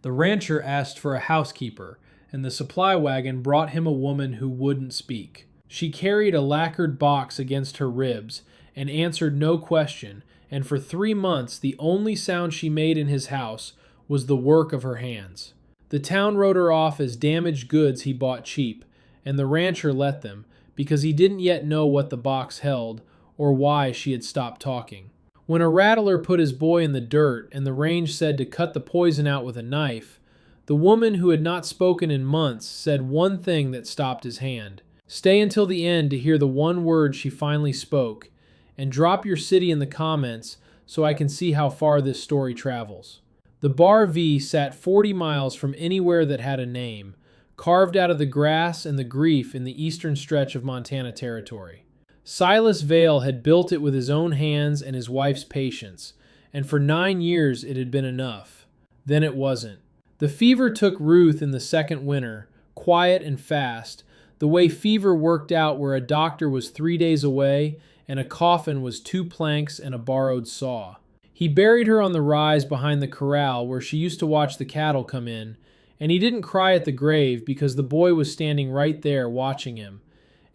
The rancher asked for a housekeeper, and the supply wagon brought him a woman who wouldn't speak. She carried a lacquered box against her ribs and answered no question, and for 3 months the only sound she made in his house was the work of her hands. The town wrote her off as damaged goods he bought cheap, and the rancher let them, because he didn't yet know what the box held or why she had stopped talking. When a rattler put his boy in the dirt and the range said to cut the poison out with a knife, the woman who had not spoken in months said one thing that stopped his hand. Stay until the end to hear the one word she finally spoke, and drop your city in the comments so I can see how far this story travels. The Bar V sat 40 miles from anywhere that had a name, carved out of the grass and the grief in the eastern stretch of Montana Territory. Silas Vale had built it with his own hands and his wife's patience, and for 9 years it had been enough. Then it wasn't. The fever took Ruth in the second winter, quiet and fast, the way fever worked out where a doctor was 3 days away and a coffin was 2 planks and a borrowed saw. He buried her on the rise behind the corral where she used to watch the cattle come in, and he didn't cry at the grave because the boy was standing right there watching him,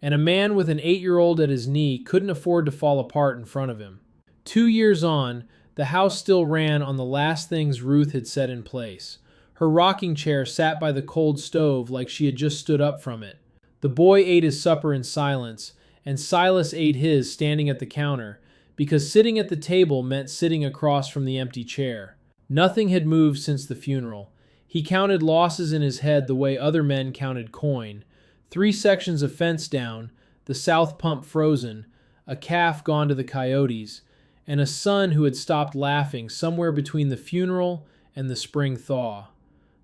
and a man with an 8-year-old at his knee couldn't afford to fall apart in front of him. 2 years on, the house still ran on the last things Ruth had set in place. Her rocking chair sat by the cold stove like she had just stood up from it. The boy ate his supper in silence, and Silas ate his standing at the counter, because sitting at the table meant sitting across from the empty chair. Nothing had moved since the funeral. He counted losses in his head the way other men counted coin. 3 sections of fence down, the south pump frozen, a calf gone to the coyotes, and a son who had stopped laughing somewhere between the funeral and the spring thaw.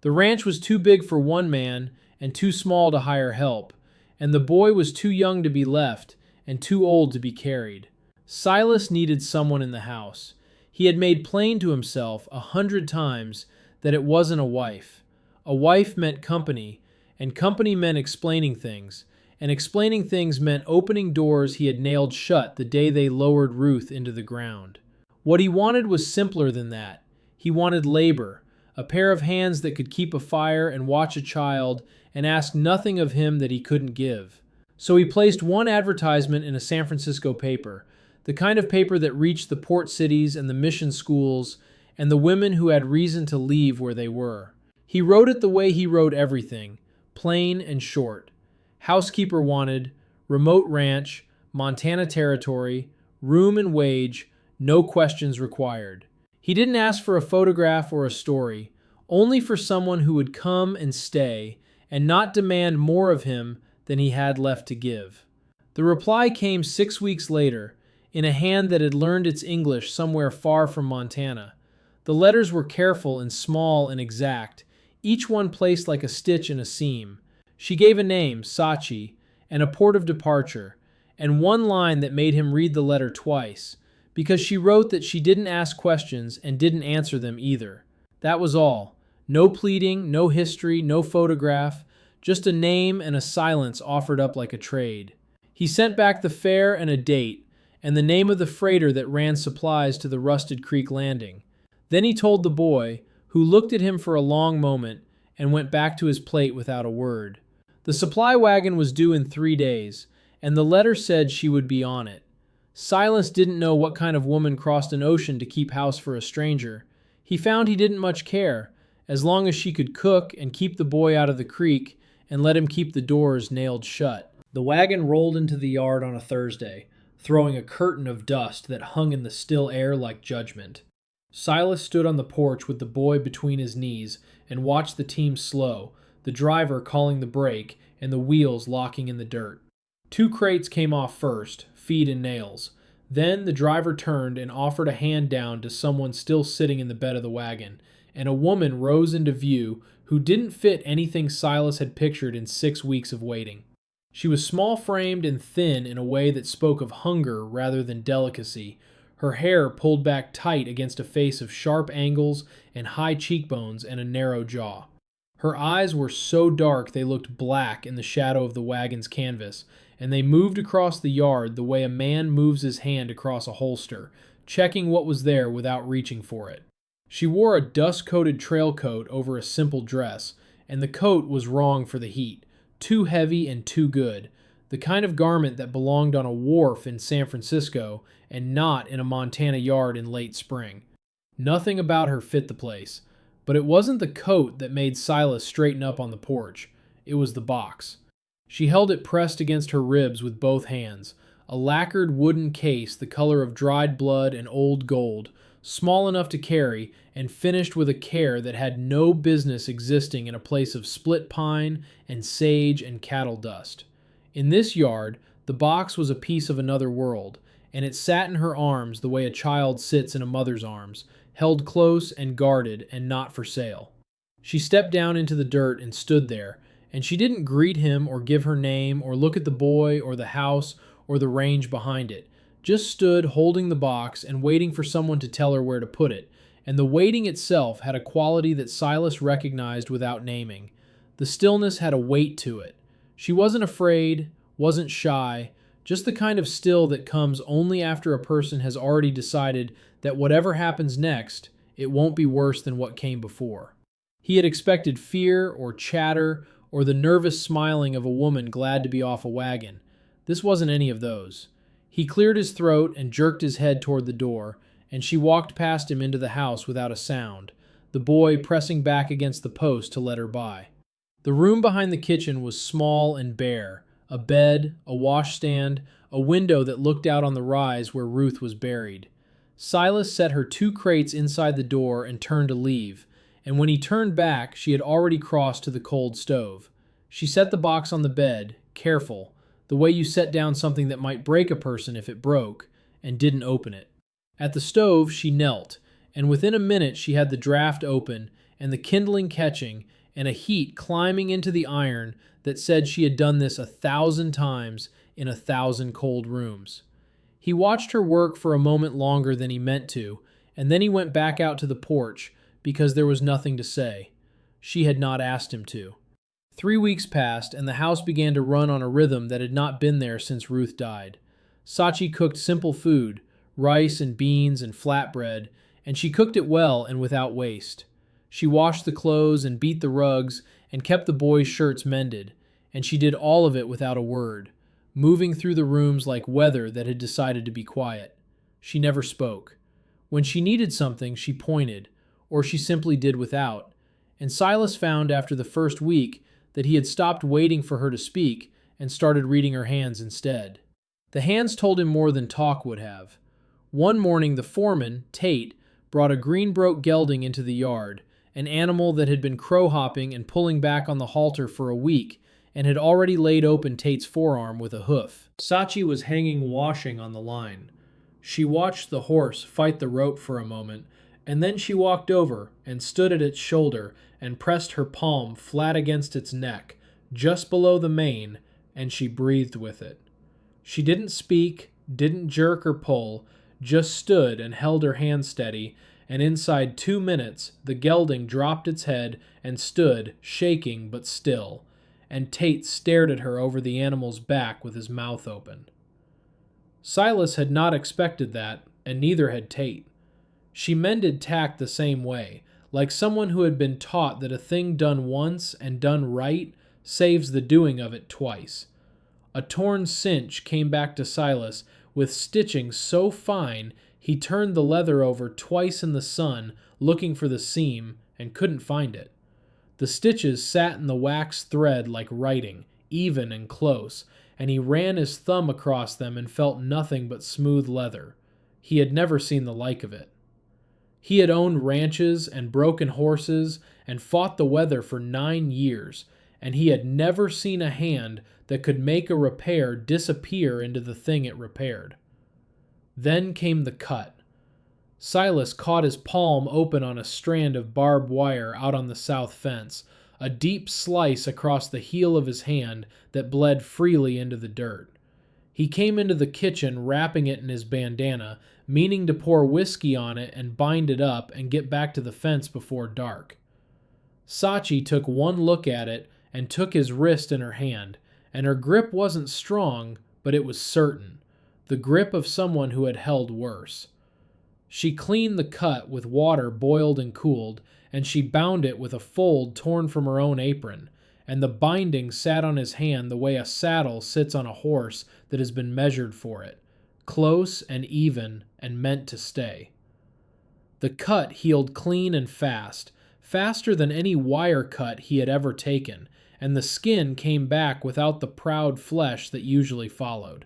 The ranch was too big for one man and too small to hire help, and the boy was too young to be left and too old to be carried. Silas needed someone in the house. He had made plain to himself 100 times that it wasn't a wife. A wife meant company, and company meant explaining things, and explaining things meant opening doors he had nailed shut the day they lowered Ruth into the ground. What he wanted was simpler than that. He wanted labor, a pair of hands that could keep a fire and watch a child and ask nothing of him that he couldn't give. So he placed one advertisement in a San Francisco paper, the kind of paper that reached the port cities and the mission schools and the women who had reason to leave where they were. He wrote it the way he wrote everything, plain and short. Housekeeper wanted, remote ranch, Montana Territory, room and wage, no questions required. He didn't ask for a photograph or a story, only for someone who would come and stay and not demand more of him than he had left to give. The reply came 6 weeks later, in a hand that had learned its English somewhere far from Montana. The letters were careful and small and exact, each one placed like a stitch in a seam. She gave a name, Sachi, and a port of departure, and one line that made him read the letter twice, because she wrote that she didn't ask questions and didn't answer them either. That was all. No pleading, no history, no photograph, just a name and a silence offered up like a trade. He sent back the fare and a date, and the name of the freighter that ran supplies to the Rusted Creek Landing. Then he told the boy, who looked at him for a long moment and went back to his plate without a word. The supply wagon was due in 3 days, and the letter said she would be on it. Silas didn't know what kind of woman crossed an ocean to keep house for a stranger. He found he didn't much care, as long as she could cook and keep the boy out of the creek and let him keep the doors nailed shut. The wagon rolled into the yard on a Thursday, throwing a curtain of dust that hung in the still air like judgment. Silas stood on the porch with the boy between his knees and watched the team slow, the driver calling the brake and the wheels locking in the dirt. 2 crates came off first, feed and nails. Then the driver turned and offered a hand down to someone still sitting in the bed of the wagon, and a woman rose into view who didn't fit anything Silas had pictured in 6 weeks of waiting. She was small-framed and thin in a way that spoke of hunger rather than delicacy, her hair pulled back tight against a face of sharp angles and high cheekbones and a narrow jaw. Her eyes were so dark they looked black in the shadow of the wagon's canvas, and they moved across the yard the way a man moves his hand across a holster, checking what was there without reaching for it. She wore a dust-coated trail coat over a simple dress, and the coat was wrong for the heat, too heavy and too good, the kind of garment that belonged on a wharf in San Francisco and not in a Montana yard in late spring. Nothing about her fit the place, but it wasn't the coat that made Silas straighten up on the porch. It was the box. She held it pressed against her ribs with both hands, a lacquered wooden case the color of dried blood and old gold, small enough to carry and finished with a care that had no business existing in a place of split pine and sage and cattle dust. In this yard, the box was a piece of another world, and it sat in her arms the way a child sits in a mother's arms, held close and guarded and not for sale. She stepped down into the dirt and stood there, and she didn't greet him or give her name or look at the boy or the house or the range behind it, just stood holding the box and waiting for someone to tell her where to put it, and the waiting itself had a quality that Silas recognized without naming. The stillness had a weight to it. She wasn't afraid, wasn't shy, just the kind of still that comes only after a person has already decided that whatever happens next, it won't be worse than what came before. He had expected fear or chatter or the nervous smiling of a woman glad to be off a wagon. This wasn't any of those. He cleared his throat and jerked his head toward the door, and she walked past him into the house without a sound, the boy pressing back against the post to let her by. The room behind the kitchen was small and bare, a bed, a washstand, a window that looked out on the rise where Ruth was buried. Silas set her 2 crates inside the door and turned to leave, and when he turned back, she had already crossed to the cold stove. She set the box on the bed, careful, the way you set down something that might break a person if it broke, and didn't open it. At the stove, she knelt, and within a minute she had the draft open, and the kindling catching, and a heat climbing into the iron that said she had done this 1,000 times in 1,000 cold rooms. He watched her work for a moment longer than he meant to, and then he went back out to the porch because there was nothing to say. She had not asked him to. 3 weeks passed, and the house began to run on a rhythm that had not been there since Ruth died. Sachi cooked simple food, rice and beans and flatbread, and she cooked it well and without waste. She washed the clothes and beat the rugs and kept the boys' shirts mended, and she did all of it without a word, moving through the rooms like weather that had decided to be quiet. She never spoke. When she needed something, she pointed, or she simply did without, and Silas found after the first week that he had stopped waiting for her to speak and started reading her hands instead. The hands told him more than talk would have. One morning, the foreman, Tate, brought a greenbroke gelding into the yard, an animal that had been crow-hopping and pulling back on the halter for a week and had already laid open Tate's forearm with a hoof. Sachi was hanging washing on the line. She watched the horse fight the rope for a moment, and then she walked over and stood at its shoulder and pressed her palm flat against its neck, just below the mane, and she breathed with it. She didn't speak, didn't jerk or pull, just stood and held her hand steady, and inside 2 minutes the gelding dropped its head and stood, shaking but still, and Tate stared at her over the animal's back with his mouth open. Silas had not expected that, and neither had Tate. She mended tack the same way, like someone who had been taught that a thing done once and done right saves the doing of it twice. A torn cinch came back to Silas with stitching so fine he turned the leather over twice in the sun looking for the seam and couldn't find it. The stitches sat in the wax thread like writing, even and close, and he ran his thumb across them and felt nothing but smooth leather. He had never seen the like of it. He had owned ranches and broken horses and fought the weather for 9 years, and he had never seen a hand that could make a repair disappear into the thing it repaired. Then came the cut. Silas caught his palm open on a strand of barbed wire out on the south fence, a deep slice across the heel of his hand that bled freely into the dirt. He came into the kitchen wrapping it in his bandana, meaning to pour whiskey on it and bind it up and get back to the fence before dark. Sachi took one look at it and took his wrist in her hand, and her grip wasn't strong, but it was certain, the grip of someone who had held worse. She cleaned the cut with water boiled and cooled, and she bound it with a fold torn from her own apron, and the binding sat on his hand the way a saddle sits on a horse that has been measured for it, close and even and meant to stay. The cut healed clean and fast, faster than any wire cut he had ever taken, and the skin came back without the proud flesh that usually followed.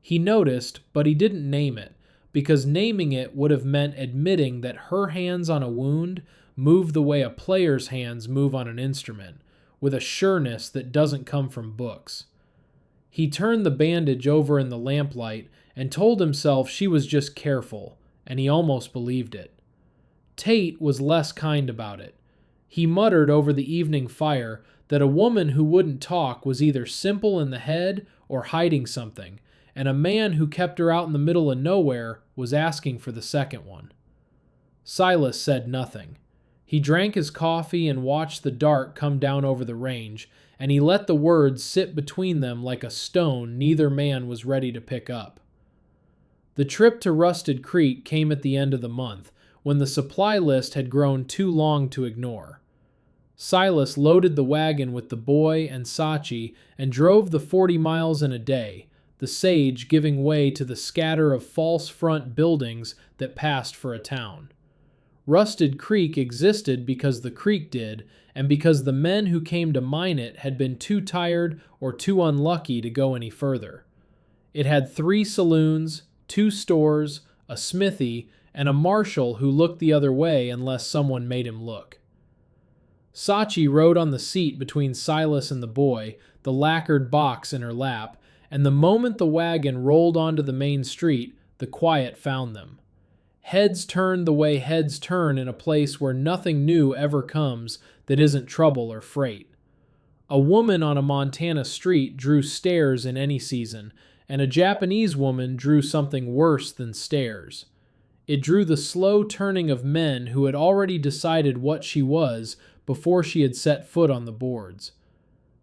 He noticed, but he didn't name it, because naming it would have meant admitting that her hands on a wound move the way a player's hands move on an instrument, with a sureness that doesn't come from books. He turned the bandage over in the lamplight and told himself she was just careful, and he almost believed it. Tate was less kind about it. He muttered over the evening fire that a woman who wouldn't talk was either simple in the head or hiding something, and a man who kept her out in the middle of nowhere was asking for the second one. Silas said nothing. He drank his coffee and watched the dark come down over the range, and he let the words sit between them like a stone neither man was ready to pick up. The trip to Rusted Creek came at the end of the month, when the supply list had grown too long to ignore. Silas loaded the wagon with the boy and Sachi and drove the 40 miles in a day, the sage giving way to the scatter of false front buildings that passed for a town. Rusted Creek existed because the creek did, and because the men who came to mine it had been too tired or too unlucky to go any further. It had 3 saloons, 2 stores, a smithy, and a marshal who looked the other way unless someone made him look. Sachi rode on the seat between Silas and the boy, the lacquered box in her lap, and the moment the wagon rolled onto the main street, the quiet found them. Heads turned the way heads turn in a place where nothing new ever comes that isn't trouble or freight. A woman on a Montana street drew stares in any season, and a Japanese woman drew something worse than stares. It drew the slow turning of men who had already decided what she was before she had set foot on the boards.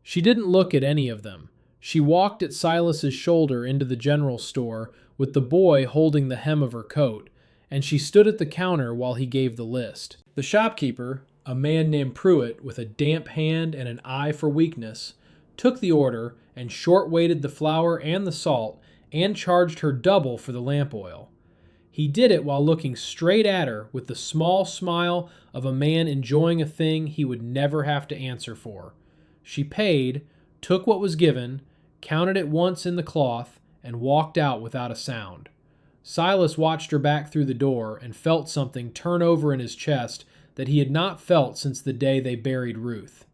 She didn't look at any of them. She walked at Silas's shoulder into the general store with the boy holding the hem of her coat, and she stood at the counter while he gave the list. The shopkeeper, a man named Pruitt with a damp hand and an eye for weakness, took the order and short-weighted the flour and the salt and charged her double for the lamp oil. He did it while looking straight at her with the small smile of a man enjoying a thing he would never have to answer for. She paid, took what was given, counted it once in the cloth, and walked out without a sound. Silas watched her back through the door and felt something turn over in his chest that he had not felt since the day they buried Ruth.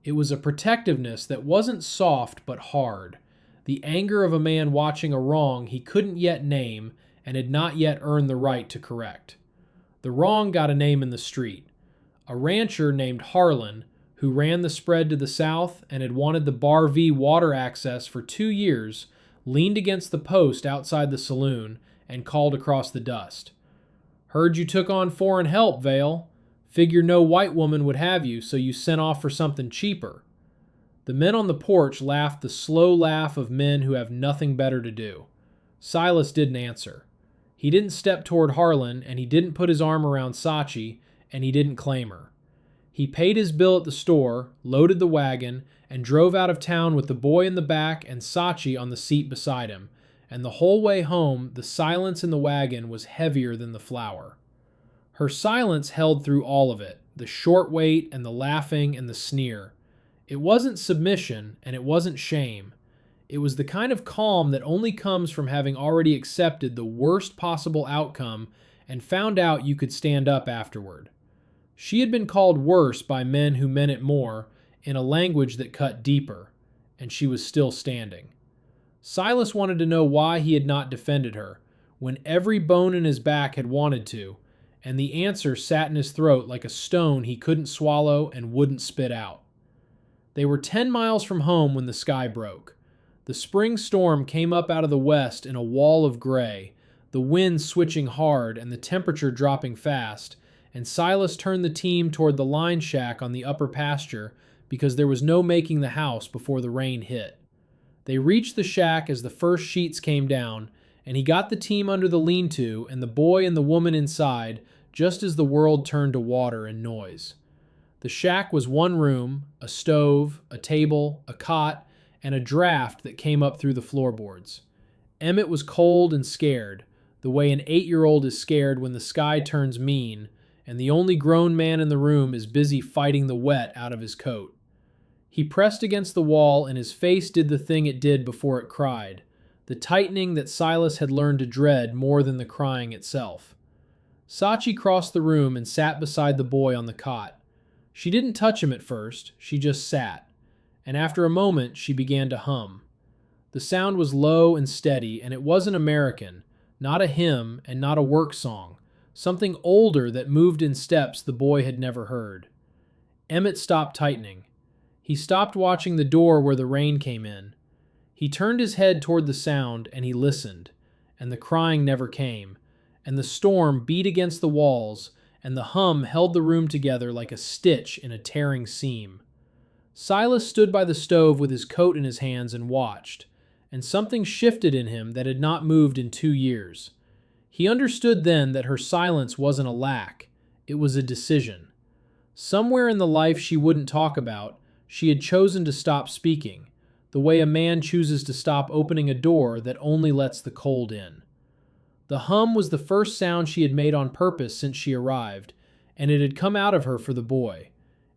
It was a protectiveness that wasn't soft but hard, the anger of a man watching a wrong he couldn't yet name and had not yet earned the right to correct. The wrong got a name in the street. A rancher named Harlan, who ran the spread to the south and had wanted the Bar V water access for 2 years, leaned against the post outside the saloon and called across the dust. "Heard you took on foreign help, Vale. Figure no white woman would have you, so you sent off for something cheaper." The men on the porch laughed the slow laugh of men who have nothing better to do. Silas didn't answer. He didn't step toward Harlan, and he didn't put his arm around Sachi, and he didn't claim her. He paid his bill at the store, loaded the wagon, and drove out of town with the boy in the back and Sachi on the seat beside him, and the whole way home the silence in the wagon was heavier than the flour. Her silence held through all of it, the short wait and the laughing and the sneer. It wasn't submission, and it wasn't shame. It was the kind of calm that only comes from having already accepted the worst possible outcome and found out you could stand up afterward. She had been called worse by men who meant it more, in a language that cut deeper, and she was still standing. Silas wanted to know why he had not defended her, when every bone in his back had wanted to, and the answer sat in his throat like a stone he couldn't swallow and wouldn't spit out. They were 10 miles from home when the sky broke. The spring storm came up out of the west in a wall of gray, the wind switching hard and the temperature dropping fast, and Silas turned the team toward the line shack on the upper pasture because there was no making the house before the rain hit. They reached the shack as the first sheets came down, and he got the team under the lean-to and the boy and the woman inside just as the world turned to water and noise. The shack was one room, a stove, a table, a cot, and a draft that came up through the floorboards. Emmett was cold and scared, the way an 8-year-old is scared when the sky turns mean, and the only grown man in the room is busy fighting the wet out of his coat. He pressed against the wall, and his face did the thing it did before it cried, the tightening that Silas had learned to dread more than the crying itself. Sachi crossed the room and sat beside the boy on the cot. She didn't touch him at first, she just sat, and after a moment she began to hum. The sound was low and steady, and it wasn't American, not a hymn and not a work song, something older that moved in steps the boy had never heard. Emmett stopped tightening. He stopped watching the door where the rain came in. He turned his head toward the sound and he listened, and the crying never came, and the storm beat against the walls, and the hum held the room together like a stitch in a tearing seam. Silas stood by the stove with his coat in his hands and watched, and something shifted in him that had not moved in 2 years. He understood then that her silence wasn't a lack, it was a decision. Somewhere in the life she wouldn't talk about, she had chosen to stop speaking, the way a man chooses to stop opening a door that only lets the cold in. The hum was the first sound she had made on purpose since she arrived, and it had come out of her for the boy,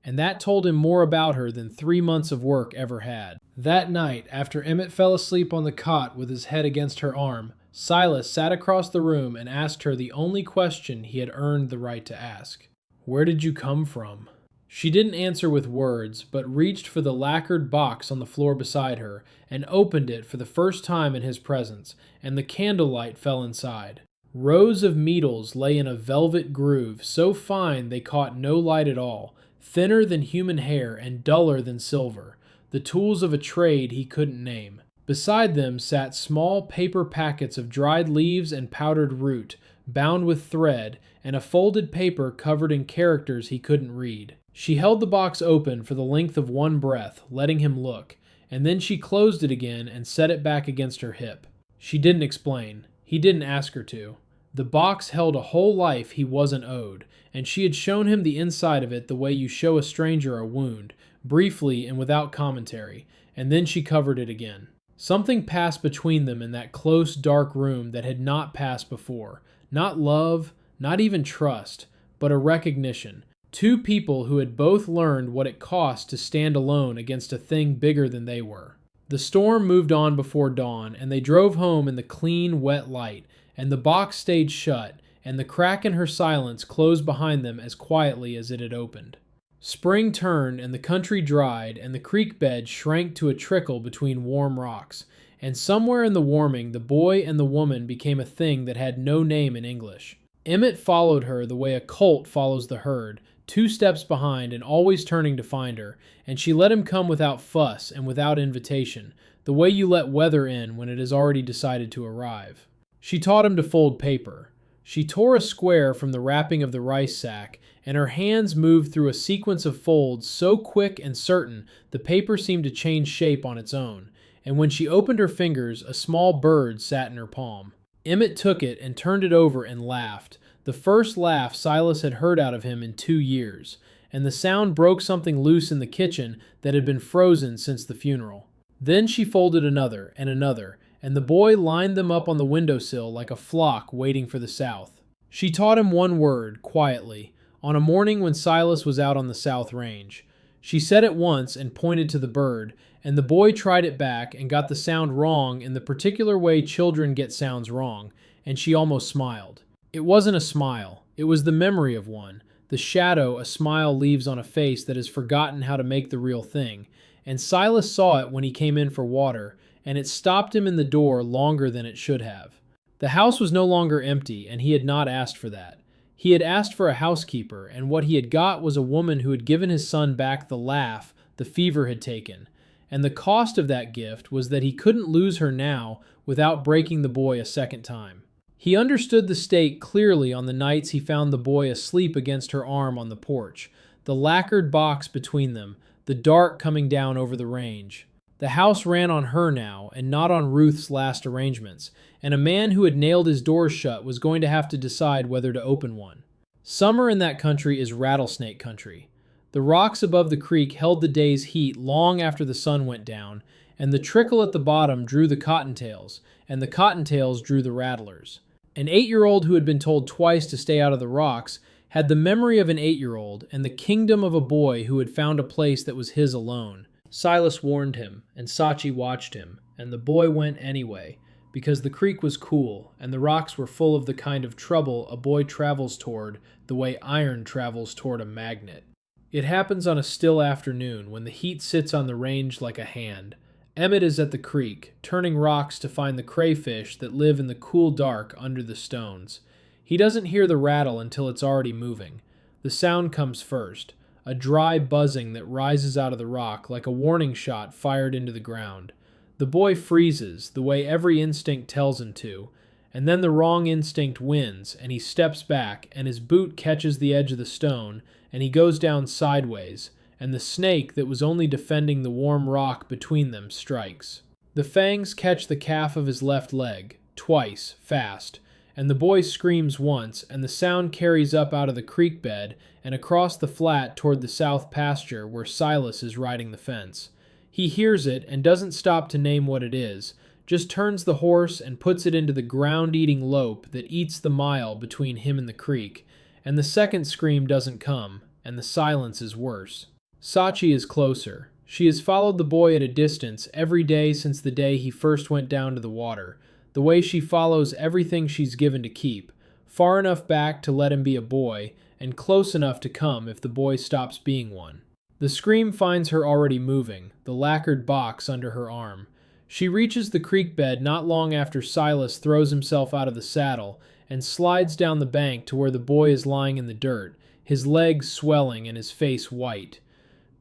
and that told him more about her than 3 months of work ever had. That night, after Emmett fell asleep on the cot with his head against her arm, Silas sat across the room and asked her the only question he had earned the right to ask. "Where did you come from?" She didn't answer with words, but reached for the lacquered box on the floor beside her and opened it for the first time in his presence, and the candlelight fell inside. Rows of needles lay in a velvet groove so fine they caught no light at all, thinner than human hair and duller than silver, the tools of a trade he couldn't name. Beside them sat small paper packets of dried leaves and powdered root, bound with thread, and a folded paper covered in characters he couldn't read. She held the box open for the length of one breath, letting him look, and then she closed it again and set it back against her hip. She didn't explain. He didn't ask her to. The box held a whole life he wasn't owed, and she had shown him the inside of it the way you show a stranger a wound, briefly and without commentary, and then she covered it again. Something passed between them in that close, dark room that had not passed before. Not love, not even trust, but a recognition. Two people who had both learned what it cost to stand alone against a thing bigger than they were. The storm moved on before dawn, and they drove home in the clean, wet light, and the box stayed shut, and the crack in her silence closed behind them as quietly as it had opened. Spring turned, and the country dried, and the creek bed shrank to a trickle between warm rocks, and somewhere in the warming the boy and the woman became a thing that had no name in English. Emmett followed her the way a colt follows the herd, 2 steps behind and always turning to find her, and she let him come without fuss and without invitation, the way you let weather in when it has already decided to arrive. She taught him to fold paper. She tore a square from the wrapping of the rice sack, and her hands moved through a sequence of folds so quick and certain the paper seemed to change shape on its own, and when she opened her fingers, a small bird sat in her palm. Emmett took it and turned it over and laughed, the first laugh Silas had heard out of him in 2 years, and the sound broke something loose in the kitchen that had been frozen since the funeral. Then she folded another, and the boy lined them up on the windowsill like a flock waiting for the south. She taught him one word, quietly, on a morning when Silas was out on the South Range. She said it once and pointed to the bird, and the boy tried it back and got the sound wrong in the particular way children get sounds wrong, and she almost smiled. It wasn't a smile, it was the memory of one, the shadow a smile leaves on a face that has forgotten how to make the real thing, and Silas saw it when he came in for water, and it stopped him in the door longer than it should have. The house was no longer empty, and he had not asked for that. He had asked for a housekeeper, and what he had got was a woman who had given his son back the laugh the fever had taken, and the cost of that gift was that he couldn't lose her now without breaking the boy a second time. He understood the stake clearly on the nights he found the boy asleep against her arm on the porch, the lacquered box between them, the dark coming down over the range. The house ran on her now, and not on Ruth's last arrangements, and a man who had nailed his doors shut was going to have to decide whether to open one. Summer in that country is rattlesnake country. The rocks above the creek held the day's heat long after the sun went down, and the trickle at the bottom drew the cottontails, and the cottontails drew the rattlers. An 8-year-old who had been told twice to stay out of the rocks had the memory of an 8-year-old and the kingdom of a boy who had found a place that was his alone. Silas warned him, and Sachi watched him, and the boy went anyway, because the creek was cool, and the rocks were full of the kind of trouble a boy travels toward the way iron travels toward a magnet. It happens on a still afternoon when the heat sits on the range like a hand. Emmett is at the creek, turning rocks to find the crayfish that live in the cool dark under the stones. He doesn't hear the rattle until it's already moving. The sound comes first, a dry buzzing that rises out of the rock like a warning shot fired into the ground. The boy freezes, the way every instinct tells him to, and then the wrong instinct wins, and he steps back, and his boot catches the edge of the stone, and he goes down sideways, and the snake that was only defending the warm rock between them strikes. The fangs catch the calf of his left leg, twice, fast, and the boy screams once, and the sound carries up out of the creek bed and across the flat toward the south pasture where Silas is riding the fence. He hears it and doesn't stop to name what it is, just turns the horse and puts it into the ground-eating lope that eats the mile between him and the creek, and the second scream doesn't come, and the silence is worse. Sachi is closer. She has followed the boy at a distance every day since the day he first went down to the water, the way she follows everything she's given to keep, far enough back to let him be a boy, and close enough to come if the boy stops being one. The scream finds her already moving, the lacquered box under her arm. She reaches the creek bed not long after Silas throws himself out of the saddle and slides down the bank to where the boy is lying in the dirt, his legs swelling and his face white.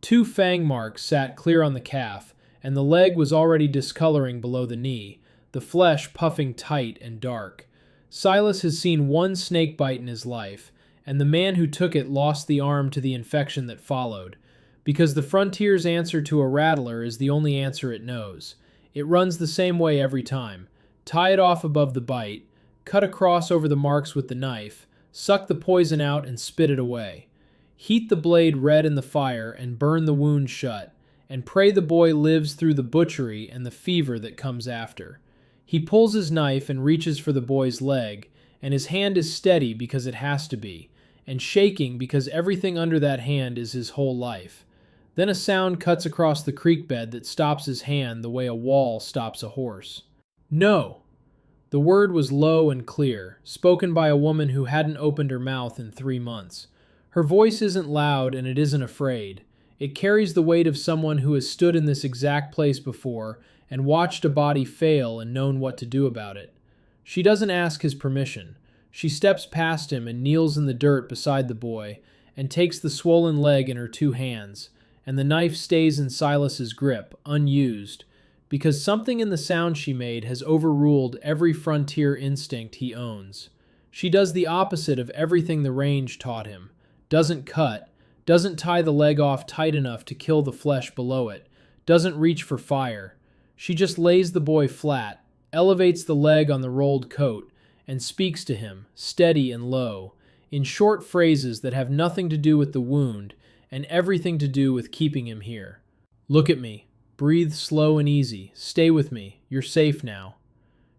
2 fang marks sat clear on the calf, and the leg was already discoloring below the knee, the flesh puffing tight and dark. Silas has seen one snake bite in his life, and the man who took it lost the arm to the infection that followed, because the frontier's answer to a rattler is the only answer it knows. It runs the same way every time. Tie it off above the bite, cut across over the marks with the knife, suck the poison out and spit it away. Heat the blade red in the fire and burn the wound shut, and pray the boy lives through the butchery and the fever that comes after. He pulls his knife and reaches for the boy's leg, and his hand is steady because it has to be, and shaking because everything under that hand is his whole life. Then a sound cuts across the creek bed that stops his hand the way a wall stops a horse. No! The word was low and clear, spoken by a woman who hadn't opened her mouth in 3 months. Her voice isn't loud and it isn't afraid. It carries the weight of someone who has stood in this exact place before and watched a body fail and known what to do about it. She doesn't ask his permission. She steps past him and kneels in the dirt beside the boy and takes the swollen leg in her 2 hands, and the knife stays in Silas's grip, unused, because something in the sound she made has overruled every frontier instinct he owns. She does the opposite of everything the range taught him. Doesn't cut, doesn't tie the leg off tight enough to kill the flesh below it, doesn't reach for fire. She just lays the boy flat, elevates the leg on the rolled coat, and speaks to him, steady and low, in short phrases that have nothing to do with the wound and everything to do with keeping him here. Look at me. Breathe slow and easy. Stay with me. You're safe now.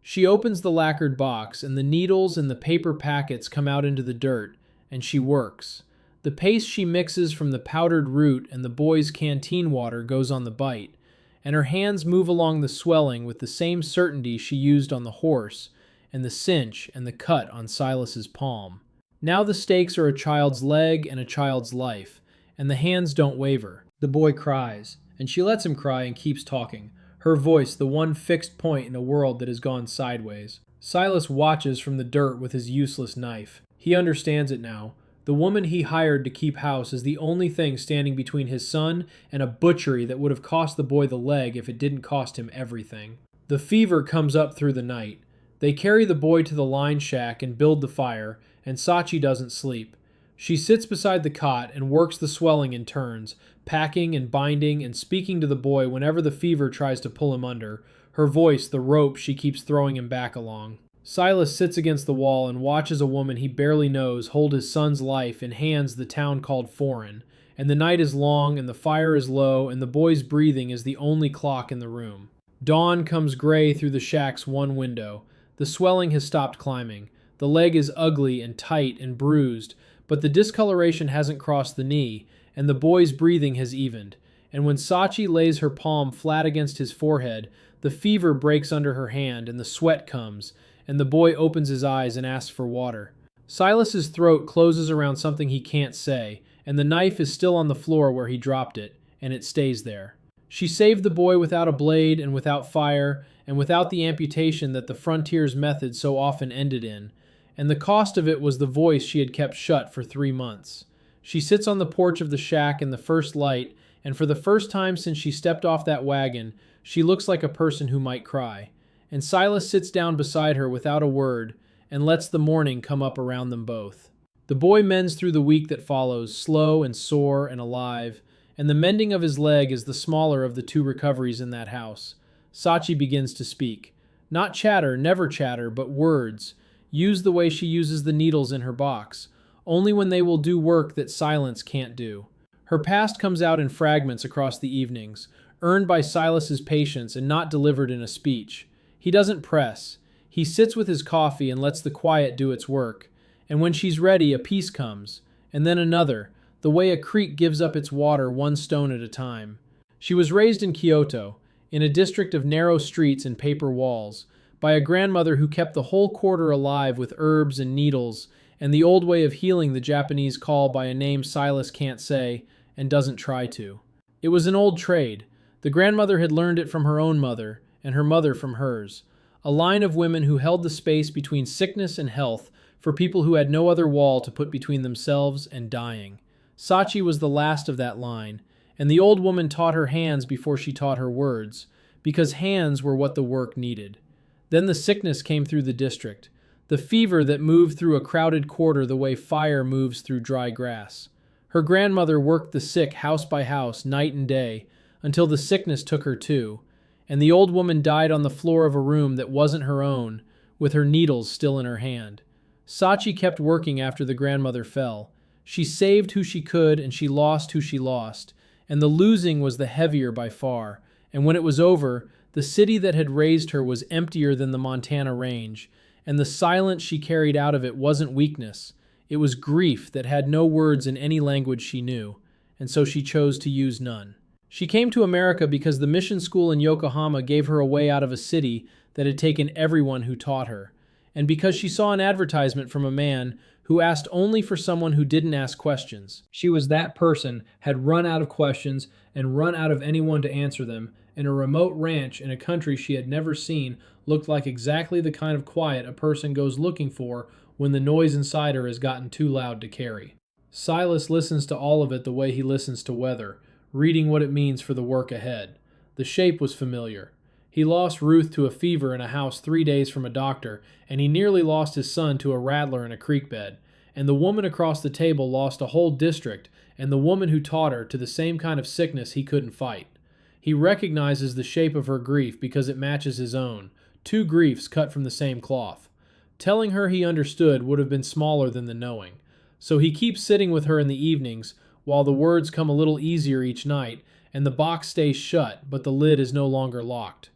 She opens the lacquered box, and the needles and the paper packets come out into the dirt, and she works. The paste she mixes from the powdered root and the boy's canteen water goes on the bite, and her hands move along the swelling with the same certainty she used on the horse, and the cinch and the cut on Silas's palm. Now the stakes are a child's leg and a child's life, and the hands don't waver. The boy cries, and she lets him cry and keeps talking, her voice the one fixed point in a world that has gone sideways. Silas watches from the dirt with his useless knife. He understands it now. The woman he hired to keep house is the only thing standing between his son and a butchery that would have cost the boy the leg if it didn't cost him everything. The fever comes up through the night. They carry the boy to the line shack and build the fire, and Sachi doesn't sleep. She sits beside the cot and works the swelling in turns, packing and binding and speaking to the boy whenever the fever tries to pull him under, her voice the rope she keeps throwing him back along. Silas sits against the wall and watches a woman he barely knows hold his son's life in hands the town called foreign, and the night is long and the fire is low and the boy's breathing is the only clock in the room. Dawn comes gray through the shack's one window. The swelling has stopped climbing. The leg is ugly and tight and bruised, but the discoloration hasn't crossed the knee, and the boy's breathing has evened. And when Sachi lays her palm flat against his forehead, the fever breaks under her hand and the sweat comes, and the boy opens his eyes and asks for water. Silas's throat closes around something he can't say, and the knife is still on the floor where he dropped it, and it stays there. She saved the boy without a blade and without fire, and without the amputation that the frontier's method so often ended in, and the cost of it was the voice she had kept shut for 3 months. She sits on the porch of the shack in the first light, and for the first time since she stepped off that wagon, she looks like a person who might cry. And Silas sits down beside her without a word, and lets the morning come up around them both. The boy mends through the week that follows, slow and sore and alive, and the mending of his leg is the smaller of the 2 recoveries in that house. Sachi begins to speak. Not chatter, never chatter, but words, used the way she uses the needles in her box, only when they will do work that silence can't do. Her past comes out in fragments across the evenings, earned by Silas's patience and not delivered in a speech. He doesn't press. He sits with his coffee and lets the quiet do its work. And when she's ready, a piece comes, and then another, the way a creek gives up its water one stone at a time. She was raised in Kyoto, in a district of narrow streets and paper walls, by a grandmother who kept the whole quarter alive with herbs and needles, and the old way of healing the Japanese call by a name Silas can't say and doesn't try to. It was an old trade. The grandmother had learned it from her own mother, and her mother from hers. A line of women who held the space between sickness and health for people who had no other wall to put between themselves and dying. Sachi was the last of that line, and the old woman taught her hands before she taught her words, because hands were what the work needed. Then the sickness came through the district, the fever that moved through a crowded quarter the way fire moves through dry grass. Her grandmother worked the sick house by house, night and day, until the sickness took her too, and the old woman died on the floor of a room that wasn't her own, with her needles still in her hand. Sachi kept working after the grandmother fell. She saved who she could, and she lost who she lost, and the losing was the heavier by far, and when it was over, the city that had raised her was emptier than the Montana range, and the silence she carried out of it wasn't weakness. It was grief that had no words in any language she knew, and so she chose to use none. She came to America because the mission school in Yokohama gave her a way out of a city that had taken everyone who taught her, and because she saw an advertisement from a man who asked only for someone who didn't ask questions. She was that person, had run out of questions and run out of anyone to answer them, and a remote ranch in a country she had never seen looked like exactly the kind of quiet a person goes looking for when the noise inside her has gotten too loud to carry. Silas listens to all of it the way he listens to weather, reading what it means for the work ahead. The shape was familiar. He lost Ruth to a fever in a house 3 days from a doctor, and he nearly lost his son to a rattler in a creek bed. And the woman across the table lost a whole district, and the woman who taught her to the same kind of sickness he couldn't fight. He recognizes the shape of her grief because it matches his own, 2 griefs cut from the same cloth. Telling her he understood would have been smaller than the knowing. So he keeps sitting with her in the evenings, while the words come a little easier each night, and the box stays shut, but the lid is no longer locked.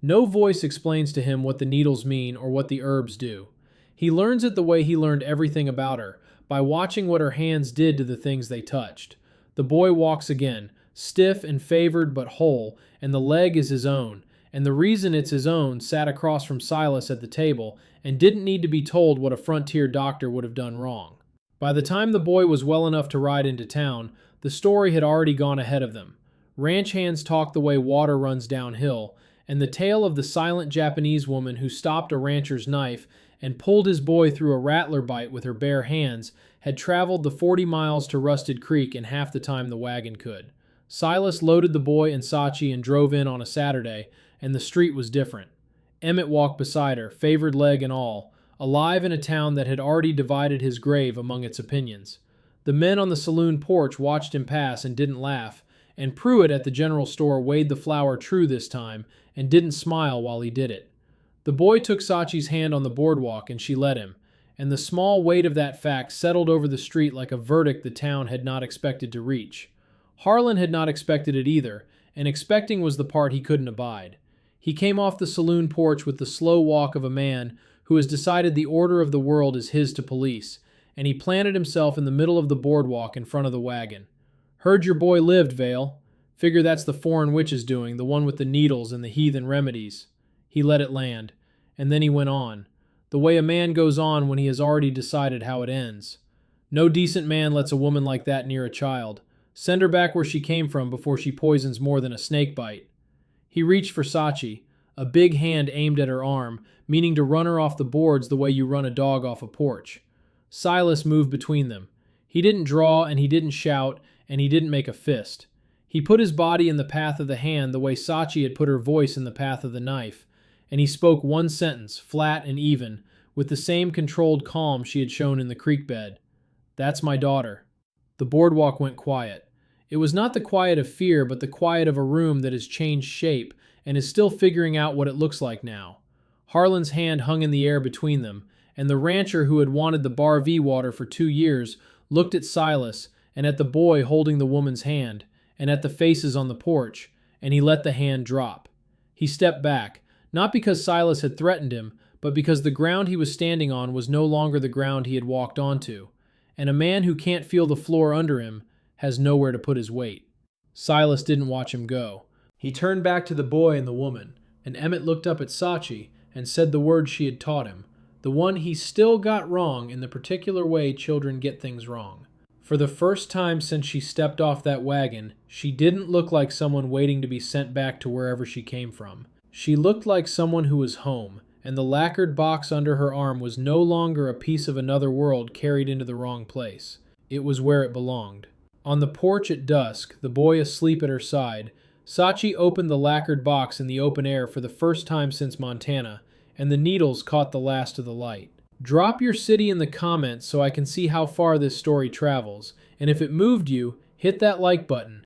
No voice explains to him what the needles mean or what the herbs do. He learns it the way he learned everything about her, by watching what her hands did to the things they touched. The boy walks again, stiff and favored but whole, and the leg is his own, and the reason it's his own sat across from Silas at the table and didn't need to be told what a frontier doctor would have done wrong. By the time the boy was well enough to ride into town, the story had already gone ahead of them. Ranch hands talk the way water runs downhill, and the tale of the silent Japanese woman who stopped a rancher's knife and pulled his boy through a rattler bite with her bare hands had traveled the 40 miles to Rusted Creek in half the time the wagon could. Silas loaded the boy and Sachi and drove in on a Saturday, and the street was different. Emmett walked beside her, favored leg and all, alive in a town that had already divided his grave among its opinions. The men on the saloon porch watched him pass and didn't laugh, and Pruitt at the general store weighed the flour true this time and didn't smile while he did it. The boy took Sachi's hand on the boardwalk and she let him, and the small weight of that fact settled over the street like a verdict the town had not expected to reach. Harlan had not expected it either, and expecting was the part he couldn't abide. He came off the saloon porch with the slow walk of a man who has decided the order of the world is his to police, and he planted himself in the middle of the boardwalk in front of the wagon. "Heard your boy lived, Vale. Figure that's the foreign witch's doing, the one with the needles and the heathen remedies." He let it land, and then he went on, the way a man goes on when he has already decided how it ends. "No decent man lets a woman like that near a child. Send her back where she came from before she poisons more than a snake bite." He reached for Sachi, a big hand aimed at her arm, meaning to run her off the boards the way you run a dog off a porch. Silas moved between them. He didn't draw, and he didn't shout, and he didn't make a fist. He put his body in the path of the hand the way Sachi had put her voice in the path of the knife, and he spoke one sentence, flat and even, with the same controlled calm she had shown in the creek bed. "That's my daughter." The boardwalk went quiet. It was not the quiet of fear, but the quiet of a room that has changed shape and is still figuring out what it looks like now. Harlan's hand hung in the air between them, and the rancher who had wanted the Bar V water for 2 years looked at Silas and at the boy holding the woman's hand and at the faces on the porch, and he let the hand drop. He stepped back, not because Silas had threatened him, but because the ground he was standing on was no longer the ground he had walked onto, and a man who can't feel the floor under him has nowhere to put his weight. Silas didn't watch him go. He turned back to the boy and the woman, and Emmett looked up at Sachi and said the words she had taught him, the one he still got wrong in the particular way children get things wrong. For the first time since she stepped off that wagon, she didn't look like someone waiting to be sent back to wherever she came from. She looked like someone who was home, and the lacquered box under her arm was no longer a piece of another world carried into the wrong place. It was where it belonged. On the porch at dusk, the boy asleep at her side, Sachi opened the lacquered box in the open air for the first time since Montana, and the needles caught the last of the light. Drop your city in the comments so I can see how far this story travels, and if it moved you, hit that like button